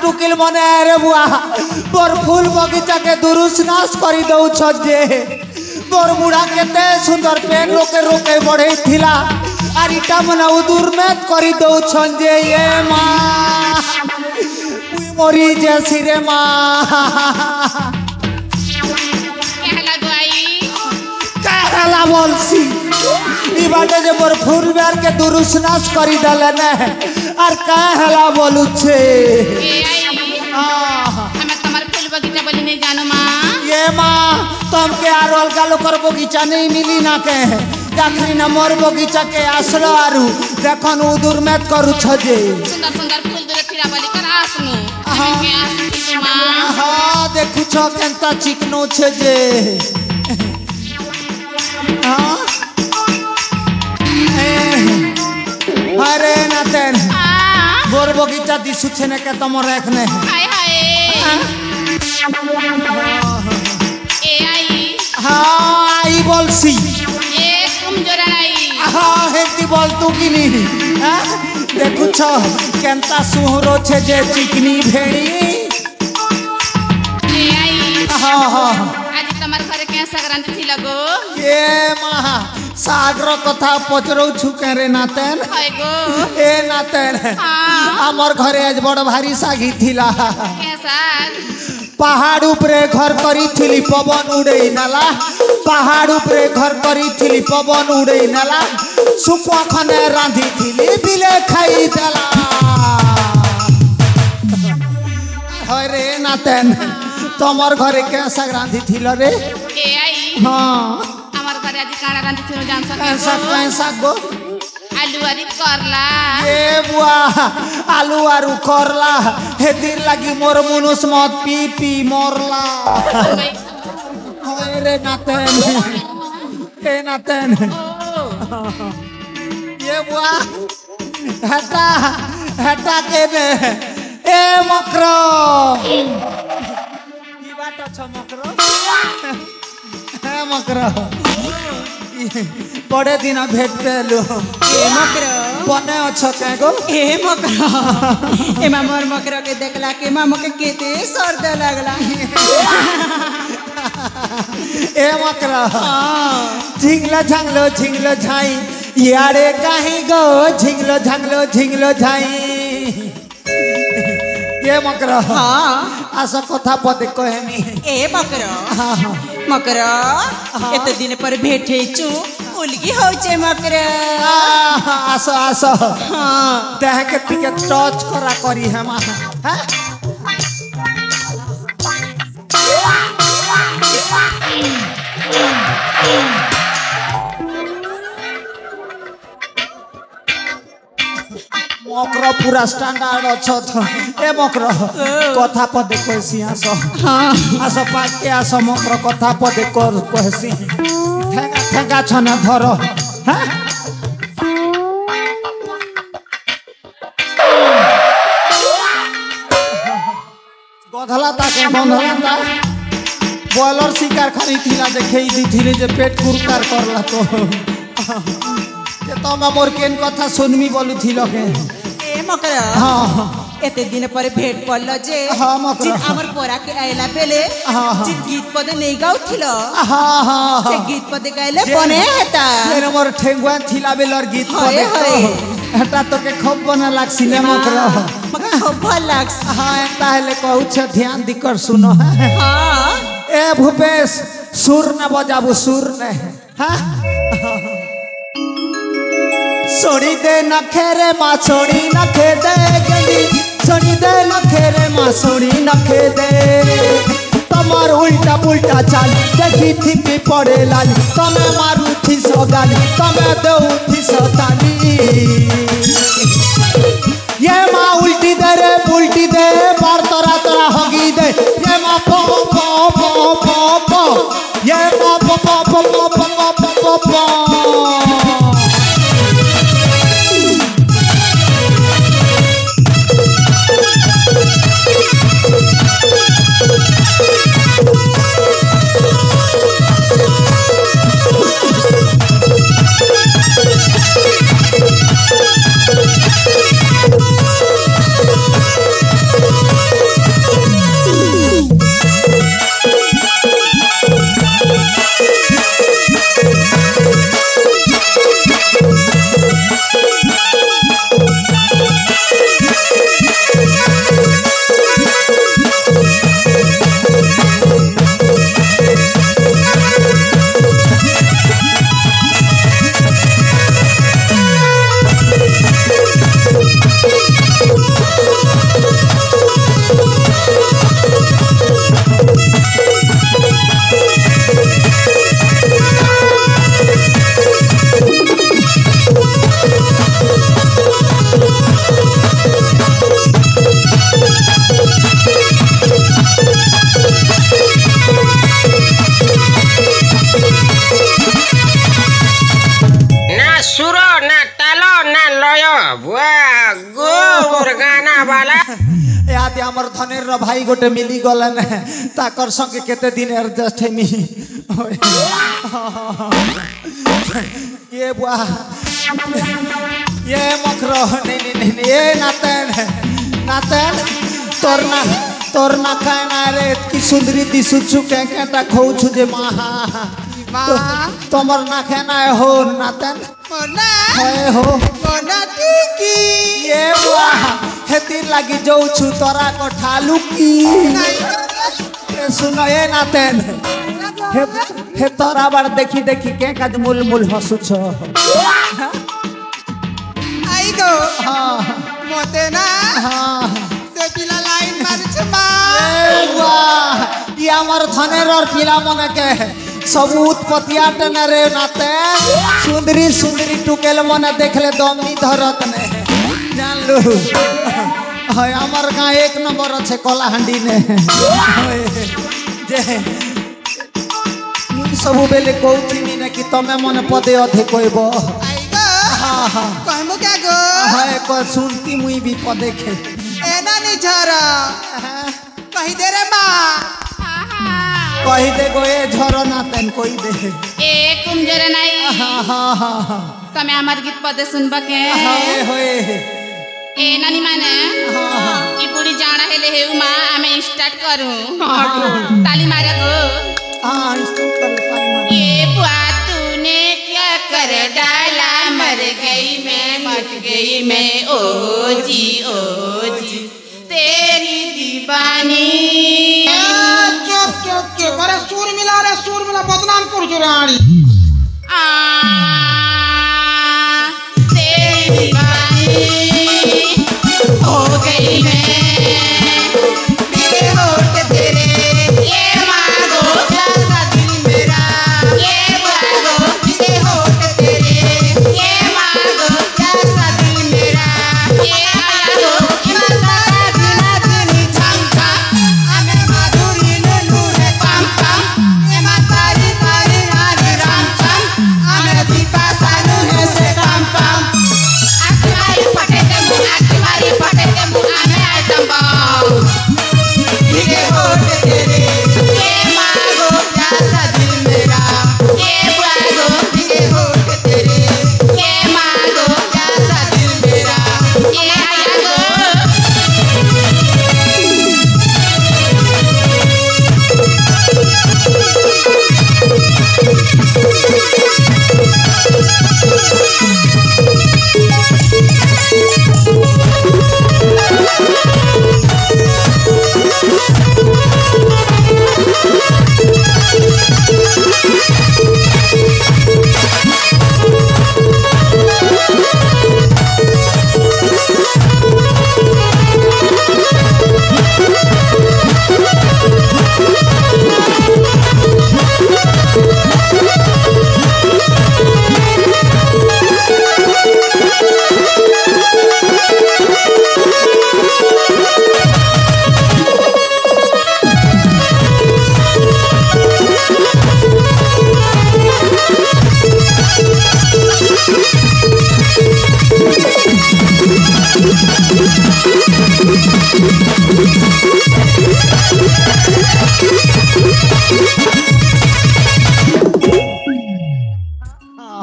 टुकिल मने रे बुआ तोर फूल बगीचा के दुरुस नाश करी दउ छजे तोर बुढ़ा केते सुंदर पेड़ रोके रोके बढ़े थिला आर इटा मना उदूर में करी दउ छजे ये मां उई मोरी जैसी रे मां कहला दुआई कहला बोलसी ई बाटे जे मोर फूल बेर के दुरुस नाश करी दले ने आर कहला बोलु छे हमें तुम्हारे फूल बगीचा बोली नहीं जानो माँ ये माँ तुमके आरो अलगा लोकर बगीचा नहीं मिली ना के जाखरी न मोर बगीचा के आसलो आरु देखन उदूर में करू छजे सुंदर सुंदर फूल दूर फिरा बोली कर आसनु हमें के आसनु थी माँ हाँ देखु छ केंता चिकनो छजे हाँ अरे ना तेन मोर बगीचा दिसु छने के तमर रखने हाय हाय ए आई हाँ आई बोलसी ए तुम जोरा नहीं हाँ हेती बोल तू की नहीं देखु छ केंता सुहरो छे जे चिकनी भेड़ी ए आई हाँ हाँ आज तुम्हारे घरे के संक्रांति थी लगो ये माँ सागर कथा पचरौ छु करे नातेन हाय गो ए नातेन हमर घरे आज बड़ भारी सागी थिला कैसा पहाड़ ऊपरे घर करी थिली पवन उड़े नाला पहाड़ ऊपरे घर करी थिली पवन उड़े नाला सुकुआ खने रांधी थिली बिले खाई देला हरे नातेन तमर घरे के संक्रांति थिला रे ए आई हाँ हमार घरे आज काड़ा रांधी थी जान कैसा गो आलू आरी करला ए बुआ आलू आरु करला हेतिर लगी मोर मुनुस मत पी पी मोरला रे नातेन ए नातेन ये बुआ हटा हटा के ने ए मकरो की बात छ मकरो ए मकरो बड़े दिन भेट पेलु ए मकरो बने अच्छ के गो ए मकरो एमा मोर मकरो के देखला के मामो के केते सर्द लगला ए मकरो झिंगलो झाई यारे कहीं गो झिंगलो झाई ये मकरो हाँ आसा कथा पदे कहमी ए मकरो हाँ हाँ मकरो एते दिन पर भेटे छु उलगी हो छे मकरो आसो आसो हाँ देह के टिके टच करा करी हम हाँ मकरो पूरा स्टैंडर्ड अच्छो तो ए मकरो कथा पदे कहसी आसो हाँ आसो पाक के आसो मकरो कथा पदे कर कहसी ठेंगा छना धरो हाँ गधला ताके बंधला ता बॉयलर शिकार खानी थिला देखे दी थिले जे पेट कुरकार करला तो जे तमा मोर केन कथा सुनमी बोलु थिलो के ए मकरो हाँ एते दिन पर भेट पड़ल जे हाँ मकरो हमर पोरा के आइला बेले हाँ जी गीत पदे नहीं गाउथिलो हाँ हाँ से गीत पदे गाइले बने हेता मेरे मोर ठेंगुआ थिला बेलर गीत हाय, पदे हाय। तो हटा तो के खूब बना लागसी ने मकरो मकर खूब भल लागस हाँ ताहले कहू छ ध्यान दिकर सुनो हाँ ए भूपेश सुर न बजाबू सुर ने हाँ सोड़ी दे न खेरे माँ सोड़ी न खे दे गली सोड़ी दे न खेरे माँ सोड़ी न खे दे तमार उल्टा पुल्टा चाल देखी थी भी पड़े लाली तमे मारू थी सो गाली तमे दो थी सो ताली ये माँ उल्टी दे रे उल्टी दे बार तोरा तोरा होगी दे ये माँ पो पो पो पो पो ये माँ আমার ধনের ভাই গোটে মিলি গলেন তাকর সঙ্গে কেতে দিন এডজস্ট হেমি ये बुआ ये मखरो नहीं ये नातन नातन तोर ना खाए ना रे की सुंदरी दिसुचु के केटा खौछु जे माहा तमर ना खाना हो नातन मोना हो मोना टिकी ये बुआ हेती लगी जाऊछु तोरा को ठालू की सुनो ये नातन हे तोरा बार देखी देखी के काज मूल मूल हसु छ आई गो हां मोते ना हां से पिला लाइन मार छ मा ए वाह ये हमर धनेर और पिला मने के सब उत्पत्तिया टने रे नाते सुंदरी सुंदरी टुकेल मने देखले दम नी धरत ने जान लो हाय हमर गां एक नंबर আছে কলাহান্ডি ने जे सब बेले कहती ना कि तमें मन पदे अधे कहब हाँ हाँ कहमु क्या गो हाय को सुनती मुई भी पदे खे एना नहीं झरा कही दे रे माँ कही दे गो ए झरो ना तेन कोई दे ए कुंजर नहीं हाँ हाँ हाँ हाँ तमे हमार गीत पदे सुनबा के होए होए ए नानी माने ई बुढ़ी जाना हेले हेउ माँ हमें स्टार्ट करूं ताली मारा गो हाँ ये बुआ तूने क्या कर डाला मर गई मैं ओ जी तेरी दीवानी चुप अरे सुर मिला बदनाम कर जो रानी तेरी दीवानी हो गई मैं होठ तेरे ये मांगो जैसा दिल मेरा ये मांगो ये होठ तेरे ये मांगो जैसा दिल मेरा ये मांगो मसा दिना दिनी झंका हमें माधुरी ने नूरे काम ये मातारी तारी रानी रानी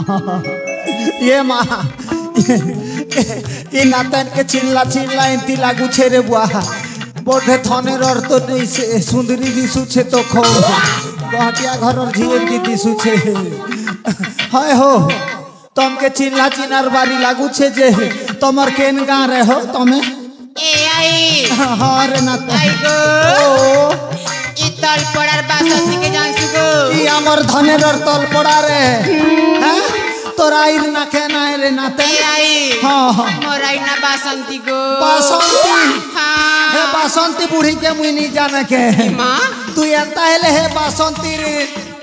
ये माँ ये नातन के चिल्ला चिल्ला इंती लागू छे रे बुआ बोधे थनेर अर्थ नहीं से सुंदरी दिशु छे तो खो गहटिया घर और झिए दी दिशु छे हाय हो तम के चिल्ला चिनार बारी लागू छे जे तमर केन गा रे हो तमे ए आई हाँ रे नातन आई गो ओ इ तल पड़ार बासंती के जान सुगो ई हमर धनेर तल पड़ा रे हैं तोरा इर ना केना रे नाते ए आई हाँ हाँ मोराई ना बासंती गो बासंती हे हाँ बासंती बुढ़ी के मुई नहीं जाने के माँ तू एंता हेले हे बासंती रे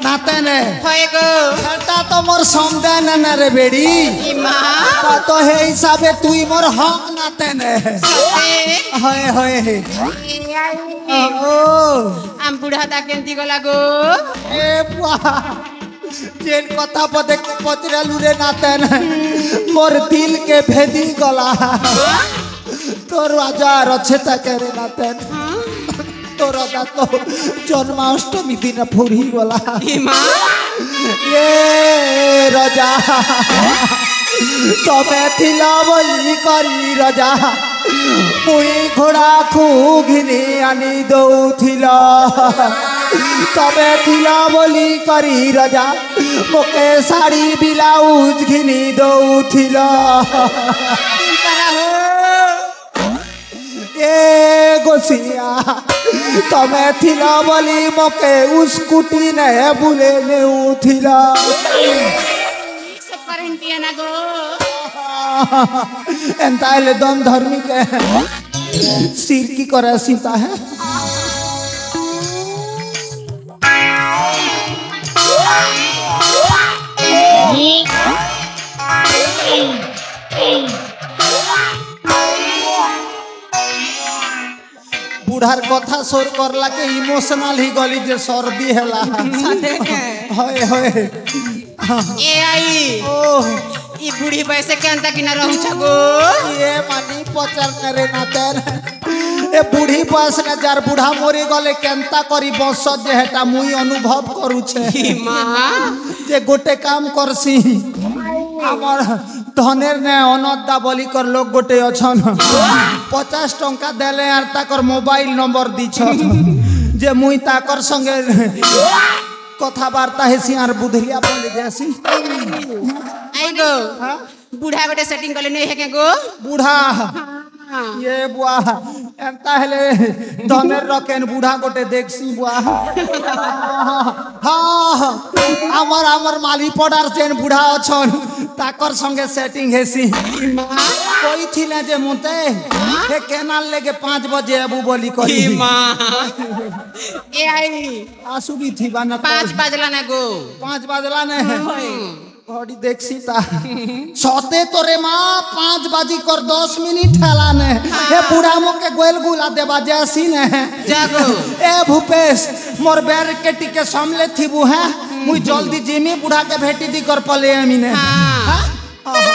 नाते ने होए गो एंता तो मोर समदान न रे बेड़ी ई माँ ता तो हे हिसाबे तू ही मोर हक नाते ने सते होए होए ए आई ओ आम बुढ़ा ता केंती गला गो ए बुआ जेन कथा पदे पचरालू रे नाते ने मोर दिल के भेदी गला तोर आजार अच्छे तक रे नाते तोर दा तो जन्माष्टमी दिन फुरी गला ई माँ ये राजा तबे थिला बोली करी राजा मुई घोड़ा घिनी आनी दौथिला तबे थिला बोली करी राजा मोके साड़ी ब्लाउज घिनी दौथिला ए गोसिया तबे थिला बोली मोके स्कूटी ने बुले ने उथिला सब करंती है ना गो एंता हेले दम धर्मी के सिर की करे सीता है बुढ़ार कथा सोर करला के इमोशनल ही गली जे सर्दी हैला होए होए ए आई ओह ई बूढ़ी वैसे के अंता कि ना रहू छगो ये मानी पचर करे ना तेर ए बूढ़ी बयस ने जार बूढ़ा मोरी गले केंता करी बस जे हेटा मुई अनुभव करू छे माँ जे गोटे काम करसी हमर धनेर ने अनदा बलि कर लोग गोटे अछन 50 टंका देले आर ताकर मोबाइल नंबर दी छ जे मुई ताकर संगे कथाबार्ता हेसी आर बुधलिया बोले जैसी आई गो बूढ़ा गोटे सेटिंग कर लेने है के गो बूढ़ा ये बुआ एंता हेले धनेर रखेन बूढ़ा गोटे देखसी बुआ हाँ आमर आमर माली पड़ार जेन बूढ़ा अछन ताकर संगे सेटिंग हेसी कोई थिले जे मुते हे केनाल लेके 5 बजे अबू बोली कही माँ ए आई आंसू भी थी बाना 5 बजला ना गो 5 बजला ने घड़ी देखसी ता सोते तोरे माँ 5 बजी कर 10 मिनट हेला ने हे बूढ़ा मोके गोल गुला देवा जैसी ने जागो ए भूपेश मोर बैर के टिके सामले थी बु है मुई जल्दी जिमी बूढ़ा के भेटी दी कर पले अमी ने हाँ हाँ